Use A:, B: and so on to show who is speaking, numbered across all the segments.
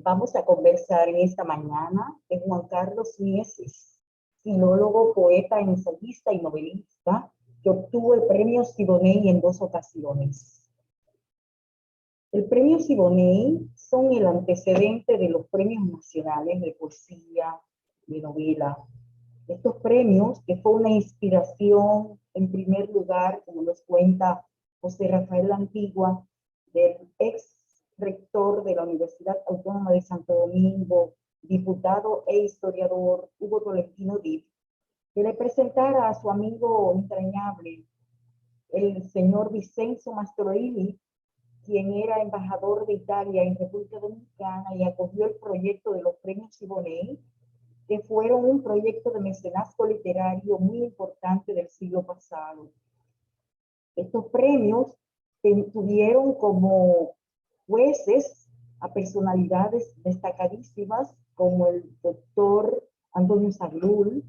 A: Vamos a conversar en esta mañana de Juan Carlos Mieses, filólogo, poeta, ensayista y novelista, que obtuvo el premio Siboney en 2 ocasiones. El premio Siboney son el antecedente de los premios nacionales de poesía, de novela. Estos premios, que fue una inspiración, en primer lugar, como nos cuenta José Rafael La Antigua, del ex rector de la Universidad Autónoma de Santo Domingo, diputado e historiador Hugo Tolentino Div, que le presentara a su amigo entrañable, el señor Vicenzo Mastroili, quien era embajador de Italia en República Dominicana y acogió el proyecto de los premios Siboney, que fueron un proyecto de mecenazgo literario muy importante del siglo pasado. Estos premios tuvieron como jueces a personalidades destacadísimas como el doctor Antonio Saglul,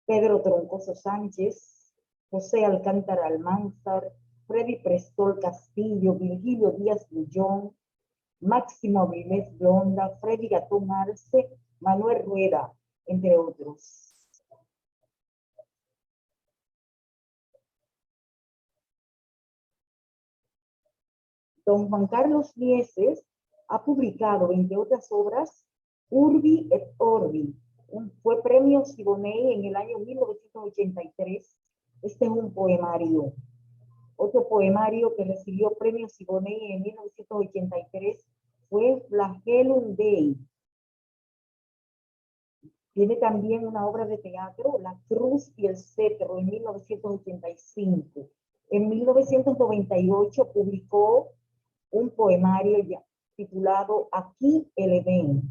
A: Pedro Troncoso Sánchez, José Alcántara Almanzar, Freddy Prestol Castillo, Virgilio Díaz Bullón, Máximo Avilés Blonda, Freddy Gatón Arce, Manuel Rueda, entre otros. Don Juan Carlos Mieses ha publicado, entre otras obras, Urbi et Orbi. Fue premio Siboney en el año 1983. Este es un poemario. Otro poemario que recibió premio Siboney en 1983 fue Flagellum Dei. Tiene también una obra de teatro, La Cruz y el Cetro, en 1985. En 1998 publicó un poemario titulado Aquí el Edén.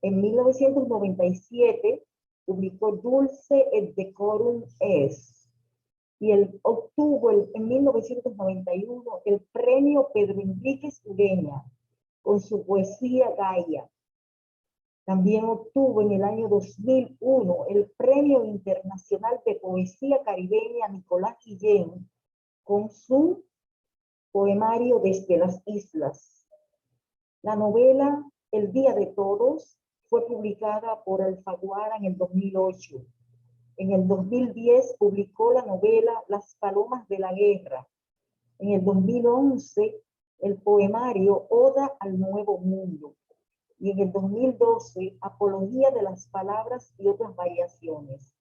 A: En 1997 publicó Dulce et Decorum Es. Y obtuvo en 1991 el premio Pedro Enríquez Ureña con su poesía Gaia. También obtuvo en el año 2001 el Premio Internacional de Poesía Caribeña Nicolás Guillén con su poemario Desde las Islas. La novela El Día de Todos fue publicada por Alfaguara en el 2008. En el 2010 publicó la novela Las Palomas de la Guerra. En el 2011 el poemario Oda al Nuevo Mundo. Y en el 2012, Apología de las Palabras y otras variaciones.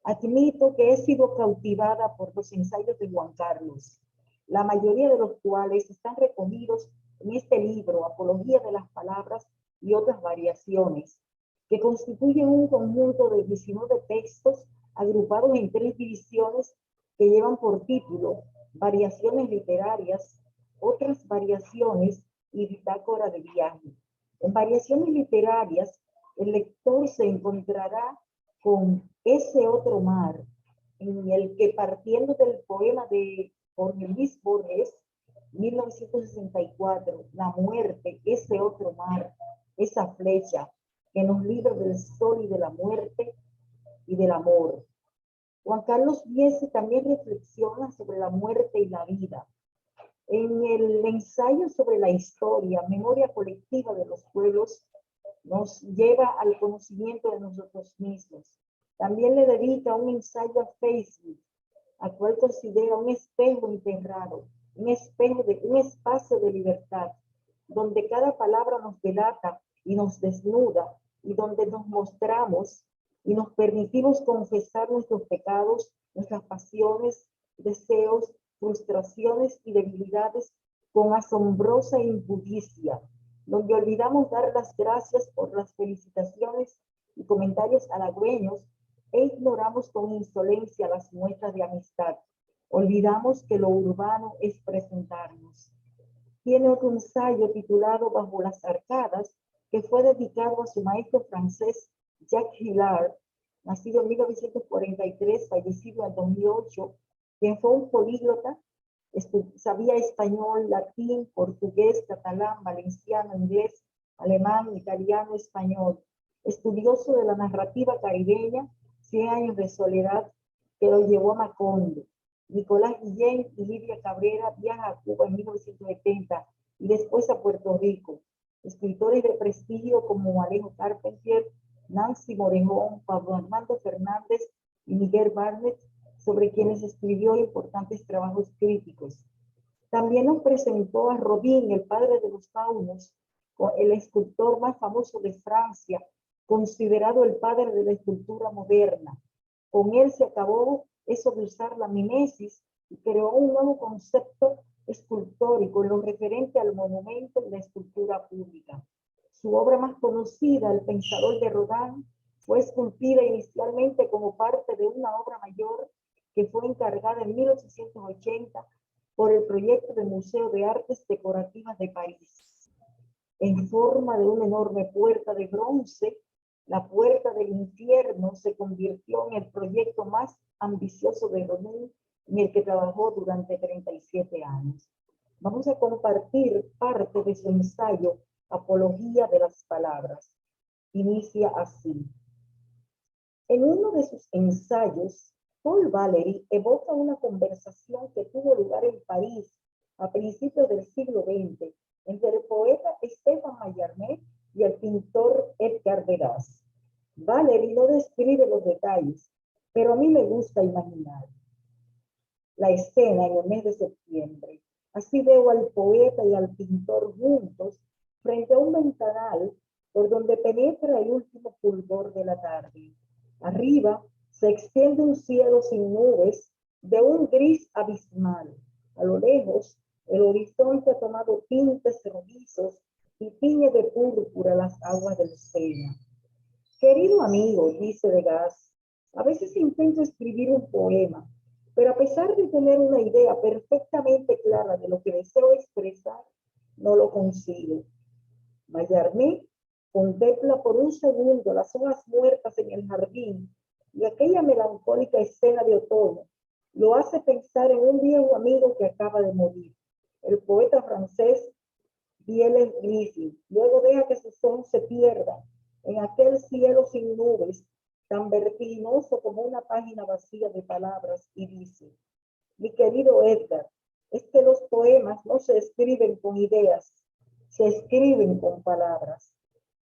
A: Admito que he sido cautivada por los ensayos de Juan Carlos, la mayoría de los cuales están recogidos en este libro, Apología de las Palabras y otras variaciones, que constituyen un conjunto de 19 textos agrupados en 3 divisiones que llevan por título Variaciones literarias, otras variaciones y bitácora de viaje. En Variaciones literarias, el lector se encontrará con Ese otro mar, en el que, partiendo del poema de Jorge Luis Borges, 1964, La muerte, ese otro mar, esa flecha que nos libra del sol y de la muerte y del amor. Juan Carlos Mieses también reflexiona sobre la muerte y la vida. En el ensayo sobre la historia, memoria colectiva de los pueblos, nos lleva al conocimiento de nosotros mismos. También le dedica un ensayo a Facebook, al cual considera un espejo enterrado, un espacio de libertad, donde cada palabra nos delata y nos desnuda, y donde nos mostramos y nos permitimos confesar nuestros pecados, nuestras pasiones, deseos, frustraciones y debilidades con asombrosa impudicia, donde olvidamos dar las gracias por las felicitaciones y comentarios halagüeños e ignoramos con insolencia las muestras de amistad. Olvidamos que lo urbano es presentarnos. Tiene otro ensayo titulado Bajo las Arcadas, que fue dedicado a su maestro francés Jacques Hillard, nacido en 1943, fallecido en 2008, quien fue un políglota, sabía español, latín, portugués, catalán, valenciano, inglés, alemán, italiano, español. Estudioso de la narrativa caribeña, 100 años de soledad, que lo llevó a Macondo. Nicolás Guillén y Lidia Cabrera viajan a Cuba en 1970 y después a Puerto Rico. Escritores de prestigio como Alejo Carpentier, Nancy Morejón, Pablo Armando Fernández y Miguel Barnett, sobre quienes escribió importantes trabajos críticos. También nos presentó a Rodin, el padre de los faunos, el escultor más famoso de Francia, considerado el padre de la escultura moderna. Con él se acabó eso de usar la mimesis y creó un nuevo concepto escultórico en lo referente al monumento y la escultura pública. Su obra más conocida, El Pensador de Rodin, fue esculpida inicialmente como parte de una obra mayor que fue encargada en 1880 por el proyecto del Museo de Artes Decorativas de París. En forma de una enorme puerta de bronce, la Puerta del Infierno se convirtió en el proyecto más ambicioso de Rodin, en el que trabajó durante 37 años. Vamos a compartir parte de su ensayo Apología de las Palabras. Inicia así. En uno de sus ensayos, Paul Valéry evoca una conversación que tuvo lugar en París a principios del siglo XX entre el poeta Stéphane Mallarmé y el pintor Edgar Degas. Valéry no describe los detalles, pero a mí me gusta imaginar la escena en el mes de septiembre. Así veo al poeta y al pintor juntos frente a un ventanal por donde penetra el último fulgor de la tarde. Arriba se extiende un cielo sin nubes de un gris abismal. A lo lejos, el horizonte ha tomado tintes rojizos y tiñe de púrpura las aguas del Sena. Querido amigo, dice Degas, a veces intento escribir un poema, pero a pesar de tener una idea perfectamente clara de lo que deseo expresar, no lo consigo. Mallarmé contempla por un segundo las hojas muertas en el jardín y aquella melancólica escena de otoño lo hace pensar en un viejo amigo que acaba de morir, el poeta francés Viollet Griffith. Luego deja que sus ojos se pierdan en aquel cielo sin nubes, tan vertiginoso como una página vacía de palabras, y dice: mi querido Edgar, es que los poemas no se escriben con ideas, se escriben con palabras.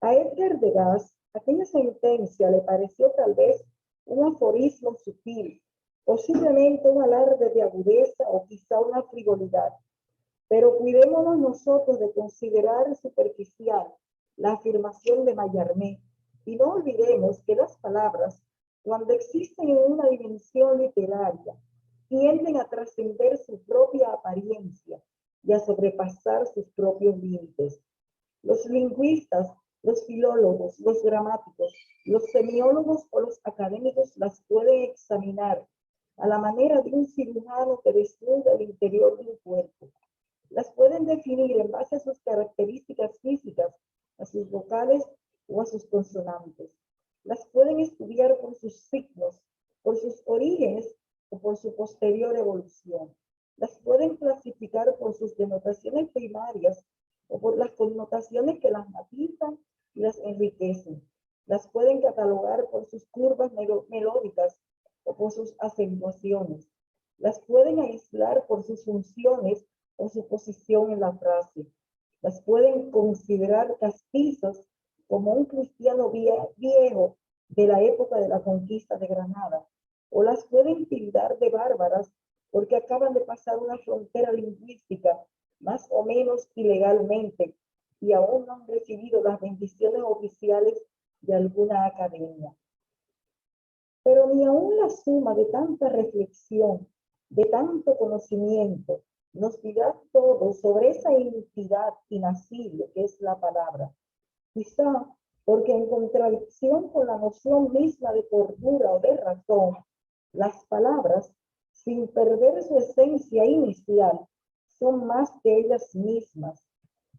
A: A Edgar Degas, aquella sentencia le pareció tal vez un aforismo sutil, posiblemente un alarde de agudeza o quizá una frivolidad. Pero cuidémonos nosotros de considerar superficial la afirmación de Mallarmé y no olvidemos que las palabras, cuando existen en una dimensión literaria, tienden a trascender su propia apariencia y a sobrepasar sus propios límites. Los lingüistas, los filólogos, los gramáticos, los semiólogos o los académicos las pueden examinar a la manera de un cirujano que desnuda el interior de un cuerpo. Las pueden definir en base a sus características físicas, a sus vocales o a sus consonantes. Las pueden estudiar por sus signos, por sus orígenes o por su posterior evolución. Las pueden clasificar por sus denotaciones primarias o por las connotaciones que las matizan y las enriquecen. Las pueden catalogar por sus curvas melódicas o por sus acentuaciones. Las pueden aislar por sus funciones o su posición en la frase. Las pueden considerar castizas como un cristiano viejo de la época de la conquista de Granada, o las pueden tildar de bárbaras porque acaban de pasar una frontera lingüística más o menos ilegalmente y aún no han recibido las bendiciones oficiales de alguna academia. Pero ni aún la suma de tanta reflexión, de tanto conocimiento, nos dirá todo sobre esa entidad inacible que es la palabra. Quizá porque en contradicción con la noción misma de cordura o de razón, las palabras, sin perder su esencia inicial, son más que ellas mismas,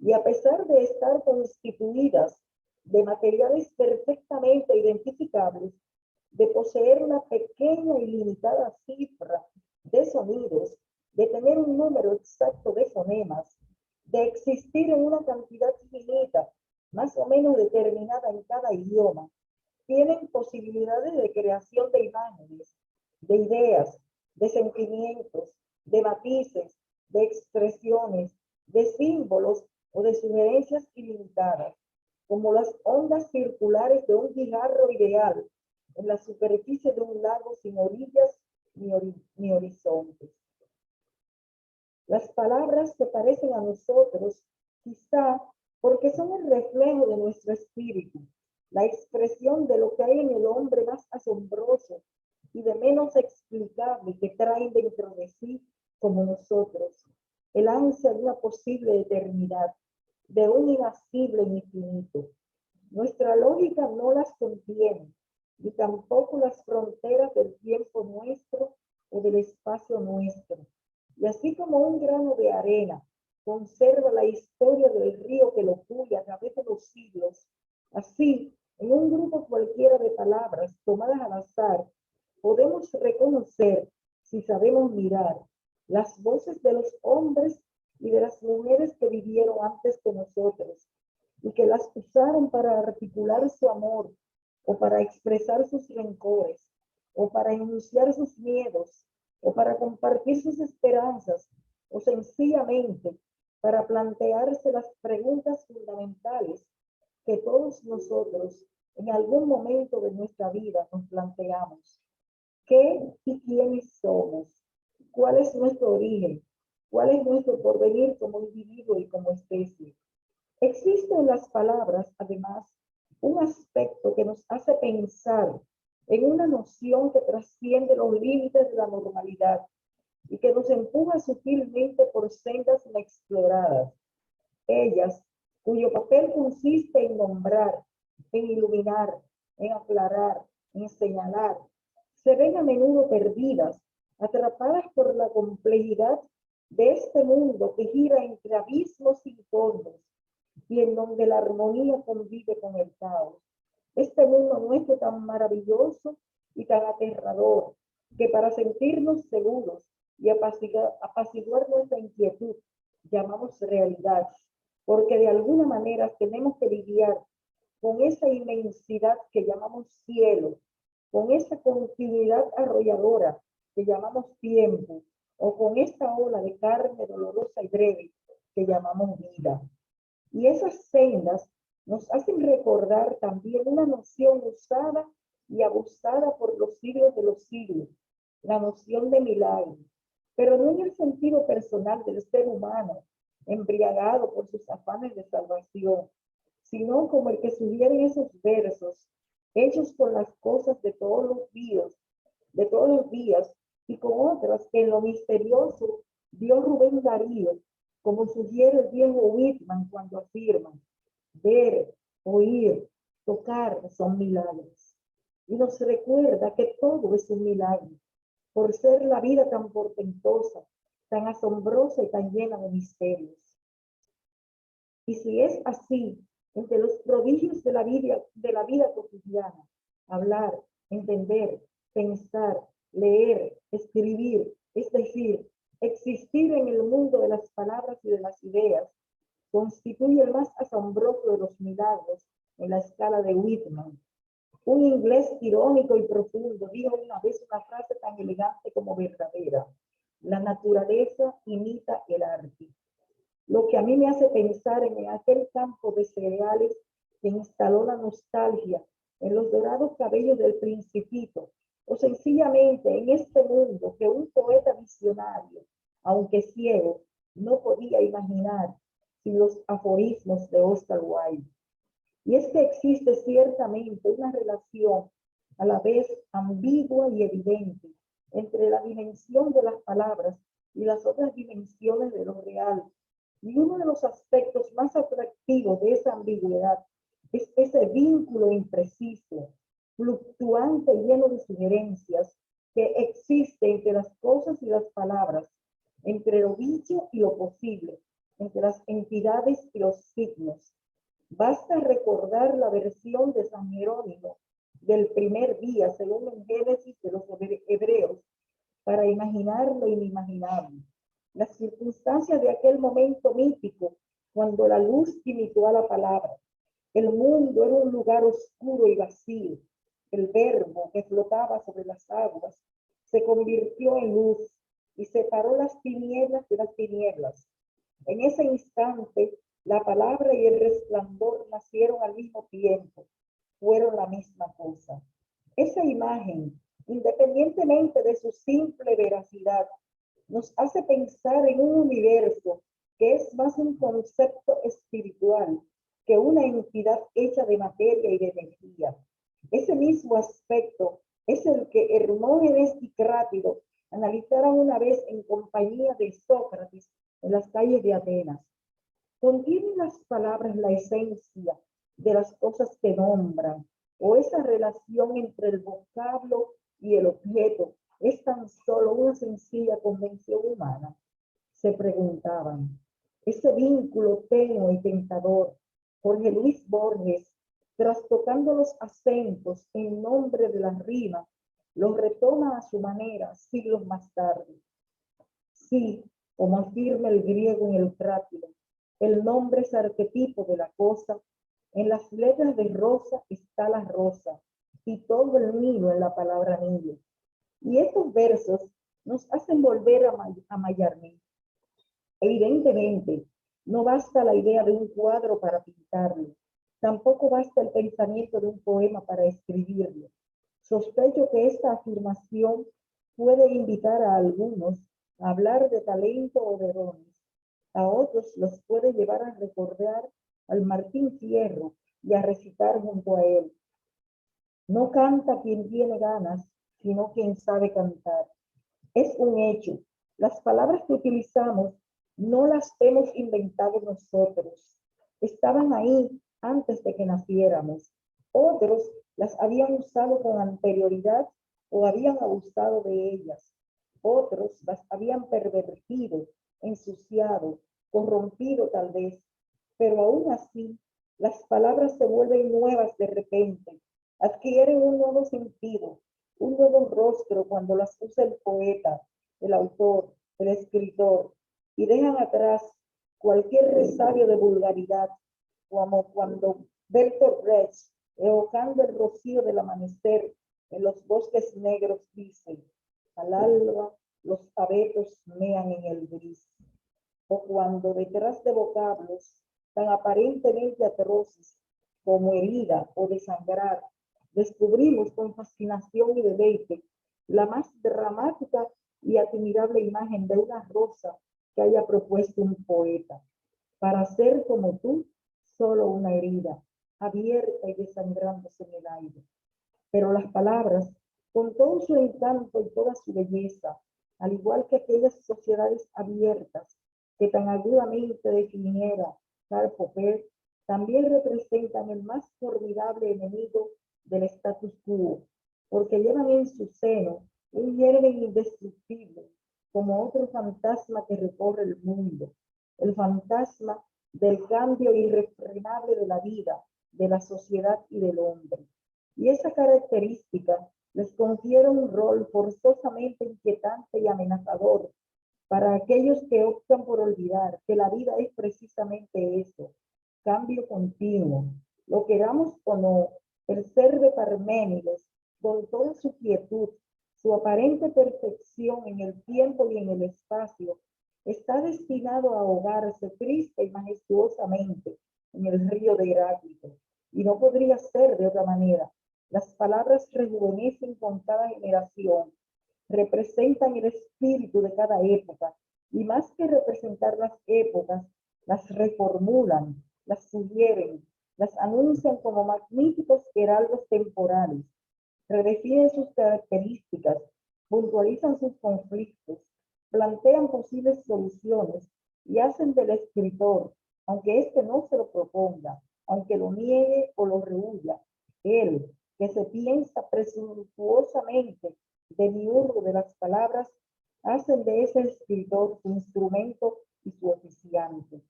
A: y a pesar de estar constituidas de materiales perfectamente identificables, de poseer una pequeña y limitada cifra de sonidos, de tener un número exacto de fonemas, de existir en una cantidad finita, más o menos determinada en cada idioma, tienen posibilidades de creación de imágenes, de ideas, de sentimientos, de matices, de expresiones, de símbolos o de sugerencias ilimitadas, como las ondas circulares de un guijarro ideal en la superficie de un lago sin orillas ni horizontes. Las palabras se parecen a nosotros, quizá porque son el reflejo de nuestro espíritu, la expresión de lo que hay en el hombre más asombroso y de menos explicable que traen dentro de sí como nosotros, el ansia de una posible eternidad, de un inacible infinito. Nuestra lógica no las contiene, ni tampoco las fronteras del tiempo nuestro o del espacio nuestro. Y así como un grano de arena conserva la historia del río que lo fluye a través de los siglos, así, en un grupo cualquiera de palabras tomadas al azar, podemos reconocer, si sabemos mirar, las voces de los hombres y de las mujeres que vivieron antes que nosotros y que las usaron para articular su amor o para expresar sus rencores o para enunciar sus miedos o para compartir sus esperanzas o sencillamente para plantearse las preguntas fundamentales que todos nosotros en algún momento de nuestra vida nos planteamos. ¿Qué y quiénes somos? ¿Cuál es nuestro origen? ¿Cuál es nuestro porvenir como individuo y como especie? Existe en las palabras, además, un aspecto que nos hace pensar en una noción que trasciende los límites de la normalidad y que nos empuja sutilmente por sendas inexploradas. Ellas, cuyo papel consiste en nombrar, en iluminar, en aclarar, en señalar, se ven a menudo perdidas, atrapadas por la complejidad de este mundo que gira entre abismos sin fondos y en donde la armonía convive con el caos. Este mundo nuestro tan maravilloso y tan aterrador, que para sentirnos seguros y apaciguar nuestra inquietud, llamamos realidad, porque de alguna manera tenemos que lidiar con esa inmensidad que llamamos cielo, con esa continuidad arrolladora que llamamos tiempo, o con esta ola de carne dolorosa y breve que llamamos vida. Y esas sendas nos hacen recordar también una noción usada y abusada por los siglos de los siglos, la noción de milagro, pero no en el sentido personal del ser humano, embriagado por sus afanes de salvación, sino como el que sugiere en esos versos, hechos con las cosas de todos los días, y con otras que en lo misterioso dio Rubén Darío, como sugiere el viejo Whitman cuando afirma, ver, oír, tocar son milagros. Y nos recuerda que todo es un milagro, por ser la vida tan portentosa, tan asombrosa y tan llena de misterios. Y si es así, entre los prodigios de la vida cotidiana, hablar, entender, pensar, leer, escribir, es decir, existir en el mundo de las palabras y de las ideas, constituye el más asombroso de los milagros en la escala de Whitman. Un inglés irónico y profundo dijo una vez una frase tan elegante como verdadera: la naturaleza imita el arte. Lo que a mí me hace pensar en aquel campo de cereales que instaló la nostalgia en los dorados cabellos del Principito, o sencillamente en este mundo que un poeta visionario, aunque ciego, no podía imaginar sin los aforismos de Oscar Wilde. Y es que existe ciertamente una relación a la vez ambigua y evidente entre la dimensión de las palabras y las otras dimensiones de lo real. Y uno de los aspectos más atractivos de esa ambigüedad es ese vínculo impreciso, fluctuante y lleno de sugerencias que existe entre las cosas y las palabras, entre lo dicho y lo posible, entre las entidades y los signos. Basta recordar la versión de San Jerónimo del primer día, según el Génesis de los hebreos, para imaginar lo inimaginable. Las circunstancias de aquel momento mítico, cuando la luz imitó a la palabra. El mundo era un lugar oscuro y vacío. El verbo que flotaba sobre las aguas se convirtió en luz y separó las tinieblas de las tinieblas. En ese instante, La palabra y el resplandor nacieron al mismo tiempo, fueron la misma cosa. Esa imagen, independientemente de su simple veracidad, nos hace pensar en un universo que es más un concepto espiritual que una entidad hecha de materia y de energía. Ese mismo aspecto es el que Hermógenes y Crátido analizaron una vez en compañía de Sócrates en las calles de Atenas. ¿Contienen las palabras la esencia de las cosas que nombran? ¿O esa relación entre el vocablo y el objeto es tan solo una sencilla convención humana? Se preguntaban. Ese vínculo tenue y tentador, Jorge Luis Borges, trastocando los acentos en nombre de la rima, los retoma a su manera siglos más tarde. Sí, como afirma el griego en el Crátido, el nombre es arquetipo de la cosa. En las letras de rosa está la rosa y todo el nido en la palabra nido. Y estos versos nos hacen volver a Mallarmé. Evidentemente, no basta la idea de un cuadro para pintarlo. Tampoco basta el pensamiento de un poema para escribirlo. Sospecho que esta afirmación puede invitar a algunos a hablar de talento o de dones. A otros los puede llevar a recordar al Martín Fierro y a recitar junto a él. No canta quien tiene ganas, sino quien sabe cantar. Es un hecho. Las palabras que utilizamos no las hemos inventado nosotros. Estaban ahí antes de que naciéramos. Otros las habían usado con anterioridad o habían abusado de ellas. Otros las habían pervertido, ensuciado, corrompido tal vez. Pero aún así, las palabras se vuelven nuevas de repente, adquieren un nuevo sentido, un nuevo rostro cuando las usa el poeta, el autor, el escritor, y dejan atrás cualquier resabio de vulgaridad, como cuando Bertolt Brecht, evocando el rocío del amanecer en los bosques negros, dice: al alba los abetos mean en el gris. O cuando detrás de vocablos tan aparentemente atroces como herida o desangrar, descubrimos con fascinación y deleite la más dramática y admirable imagen de una rosa que haya propuesto un poeta. Para ser como tú, solo una herida, abierta y desangrándose en el aire. Pero las palabras, con todo su encanto y toda su belleza, al igual que aquellas sociedades abiertas que tan agudamente definiera Karl Popper, también representan el más formidable enemigo del status quo, porque llevan en su seno un germen indestructible, como otro fantasma que recorre el mundo, el fantasma del cambio irrefrenable de la vida, de la sociedad y del hombre. Y esa característica les confiere un rol forzosamente inquietante y amenazador para aquellos que optan por olvidar que la vida es precisamente eso, cambio continuo. Lo queramos o no, el ser de Parménides, con toda su quietud, su aparente perfección en el tiempo y en el espacio, está destinado a ahogarse triste y majestuosamente en el río de Heráclito. Y no podría ser de otra manera. Las palabras rejuvenecen con cada generación, representan el espíritu de cada época, y más que representar las épocas, las reformulan, las sugieren, las anuncian como magníficos heraldos temporales, redefinen sus características, puntualizan sus conflictos, plantean posibles soluciones y hacen del escritor, aunque éste no se lo proponga, aunque lo niegue o lo rehuya, él, que se piensa presuntuosamente demiurgo de las palabras, hacen de ese escritor su instrumento y su oficiante.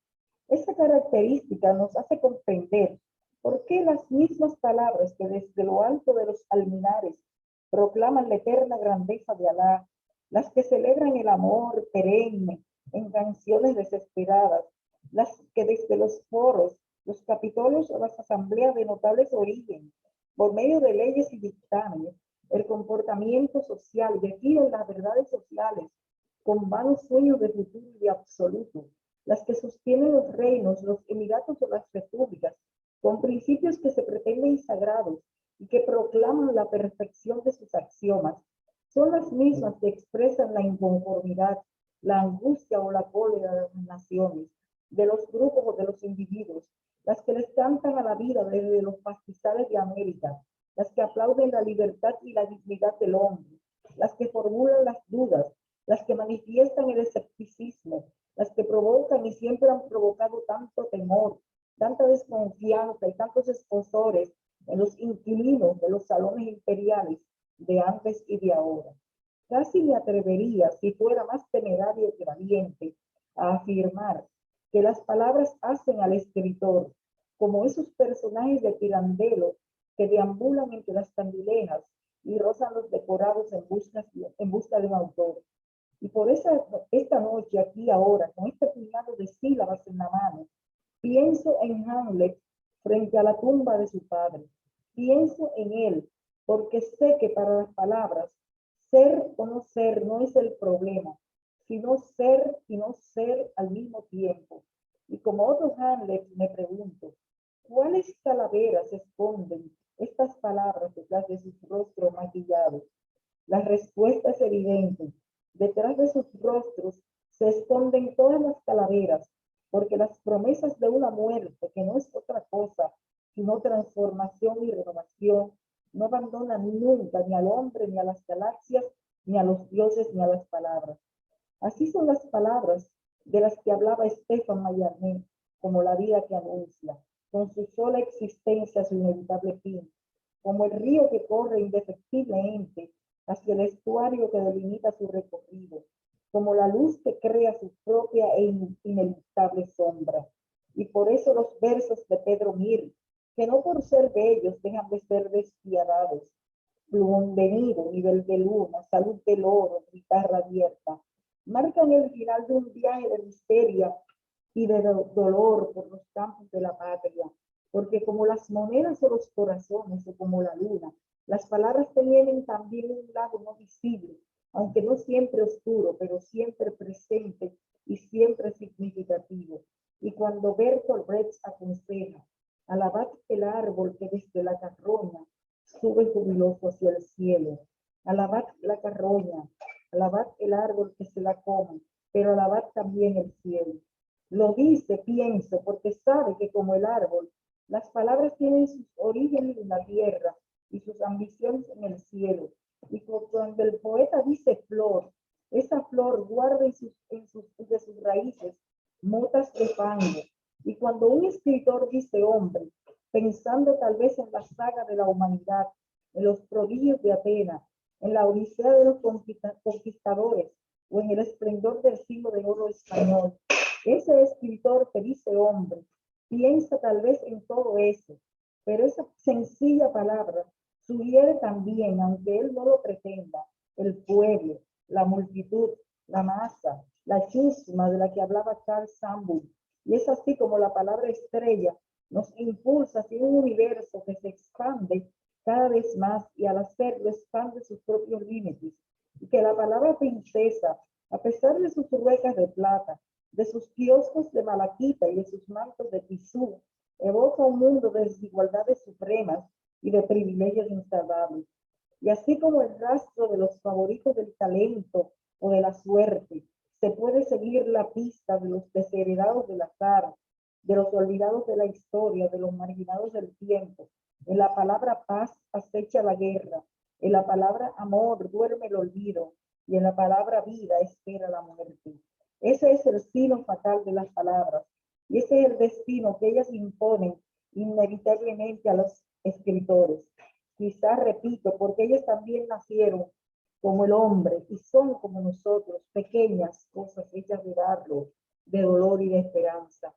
A: Esta característica nos hace comprender por qué las mismas palabras que desde lo alto de los alminares proclaman la eterna grandeza de Alá, las que celebran el amor perenne en canciones desesperadas, las que desde los foros, los capitolios o las asambleas de notables origen, por medio de leyes y dictámenes, el comportamiento social, definen las verdades sociales con vanos sueños de futuro y de absoluto, las que sostienen los reinos, los emiratos o las repúblicas, con principios que se pretenden sagrados y que proclaman la perfección de sus axiomas, son las mismas que expresan la inconformidad, la angustia o la cólera de las naciones, de los grupos o de los individuos, las que les cantan a la vida desde los pastizales de América, las que aplauden la libertad y la dignidad del hombre, las que formulan las dudas, las que manifiestan el escepticismo, las que provocan y siempre han provocado tanto temor, tanta desconfianza y tantos esposores en los inquilinos de los salones imperiales de antes y de ahora. Casi me atrevería, si fuera más temerario que valiente, a afirmar que las palabras hacen al escritor como esos personajes de Pirandello que deambulan entre las candilejas y rozan los decorados en busca de un autor. Y por esta noche, aquí ahora, con este puñado de sílabas en la mano, pienso en Hamlet frente a la tumba de su padre. Pienso en él, porque sé que para las palabras, ser o no ser no es el problema, sino ser y no ser al mismo tiempo. Y como otro Hamlet, me pregunto, ¿cuáles calaveras esconden estas palabras detrás de sus rostros maquillados? La respuesta es evidente. Detrás de sus rostros se esconden todas las calaveras, porque las promesas de una muerte, que no es otra cosa sino transformación y renovación, no abandonan nunca ni al hombre, ni a las galaxias, ni a los dioses, ni a las palabras. Así son las palabras de las que hablaba Stefan Mallarmé, como la vida que anuncia, con su sola existencia, su inevitable fin, como el río que corre indefectiblemente hacia el estuario que delimita su recorrido, como la luz que crea su propia e inevitable sombra. Y por eso los versos de Pedro Mir, que no por ser bellos dejan de ser despiadados. Plumón venido, nivel de luna, salud del oro, guitarra abierta, marcan el final de un viaje de misteria y de dolor por los campos de la patria, porque como las monedas o los corazones o como la luna, las palabras tienen también un lado no visible, aunque no siempre oscuro, pero siempre presente y siempre significativo. Y cuando Bertolt Brecht aconseja, alabad el árbol que desde la carroña sube jubiloso hacia el cielo, alabad la carroña, alabad el árbol que se la come, pero alabad también el cielo. Lo dice, pienso, porque sabe que como el árbol, las palabras tienen sus orígenes en la tierra y sus ambiciones en el cielo. Y cuando el poeta dice flor, esa flor guarda de sus raíces motas de fango. Y cuando un escritor dice hombre, pensando tal vez en la saga de la humanidad, en los prodigios de Atenas, en la odisea de los conquistadores o en el esplendor del siglo de oro español, ese escritor que dice hombre piensa tal vez en todo eso, pero esa sencilla palabra sugiere también, aunque él no lo pretenda, el pueblo, la multitud, la masa, la chusma de la que hablaba Carl Sandburg. Y es así como la palabra estrella nos impulsa hacia un universo que se expande cada vez más y al hacerlo expande sus propios límites. Y que la palabra princesa, a pesar de sus ruecas de plata, de sus kioscos de malaquita y de sus mantos de tisú, evoca un mundo de desigualdades supremas y de privilegios insalvables. Y así como el rastro de los favoritos del talento o de la suerte, se puede seguir la pista de los desheredados del azar, de los olvidados de la historia, de los marginados del tiempo. En la palabra paz acecha la guerra, en la palabra amor duerme el olvido, y en la palabra vida espera la muerte. Ese es el sino fatal de las palabras, y ese es el destino que ellas imponen inevitablemente a los escritores. Quizás, repito, porque ellos también nacieron como el hombre y son como nosotros, pequeñas cosas hechas de barro, de dolor y de esperanza.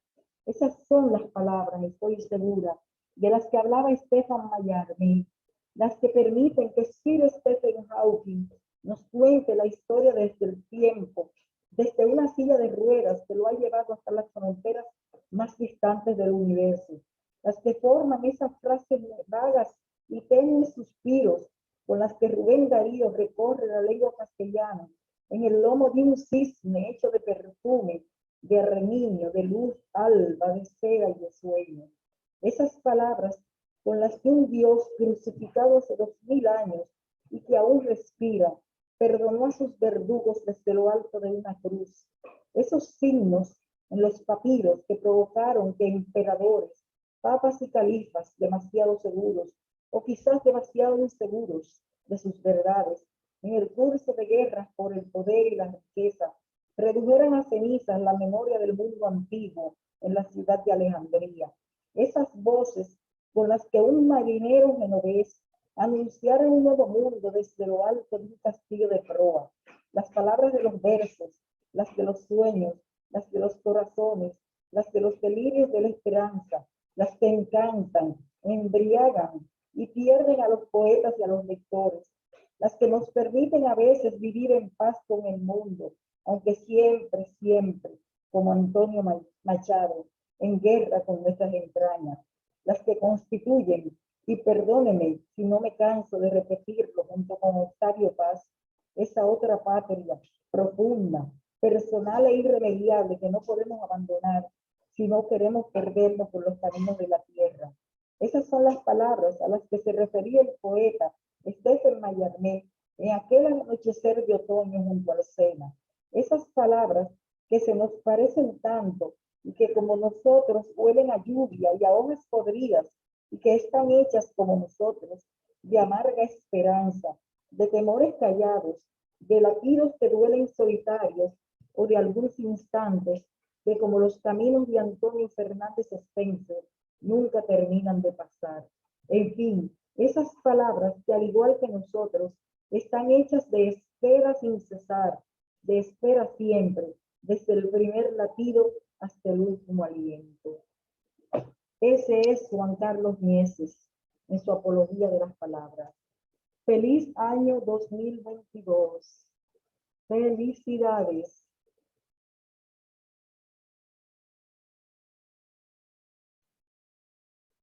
A: Esas son las palabras, estoy segura, de las que hablaba Stefan Mallarmé, las que permiten que Sir Stephen Hawking nos cuente la historia desde el tiempo, desde una silla de ruedas que lo ha llevado hasta las fronteras más distantes del universo, las que forman esas frases vagas y tenues suspiros con las que Rubén Darío recorre la lengua castellana en el lomo de un cisne hecho de perfume, de arreminio, de luz alba, de seda y de sueño. Esas palabras con las que un Dios crucificado hace 2000 años y que aún respira, perdonó a sus verdugos desde lo alto de una cruz. Esos signos en los papiros que provocaron que emperadores, papas y califas demasiado seguros, o quizás demasiado inseguros de sus verdades, en el curso de guerras por el poder y la riqueza, redujeran a cenizas la memoria del mundo antiguo en la ciudad de Alejandría. Esas voces con las que un marinero genovés anunciara un nuevo mundo desde lo alto de un castillo de proa. Las palabras de los versos, las de los sueños, las de los corazones, las de los delirios de la esperanza, las que encantan, embriagan y pierden a los poetas y a los lectores, las que nos permiten a veces vivir en paz con el mundo, aunque siempre, siempre, como Antonio Machado, en guerra con nuestras entrañas, las que constituyen, y perdóneme si no me canso de repetirlo junto con Octavio Paz, esa otra patria profunda, personal e irremediable que no podemos abandonar si no queremos perdernos por los caminos de la tierra. Esas son las palabras a las que se refería el poeta Stephen Mallarmé en aquel anochecer de otoño junto al Sena. Esas palabras que se nos parecen tanto y que como nosotros huelen a lluvia y a hojas podridas y que están hechas como nosotros, de amarga esperanza, de temores callados, de latidos que duelen solitarios o de algunos instantes que como los caminos de Antonio Fernández Spencer nunca terminan de pasar. En fin, esas palabras que al igual que nosotros están hechas de espera sin cesar, de espera siempre, desde el primer latido hasta el último aliento. Ese es Juan Carlos Mieses en su apología de las palabras. Feliz año 2022. Felicidades.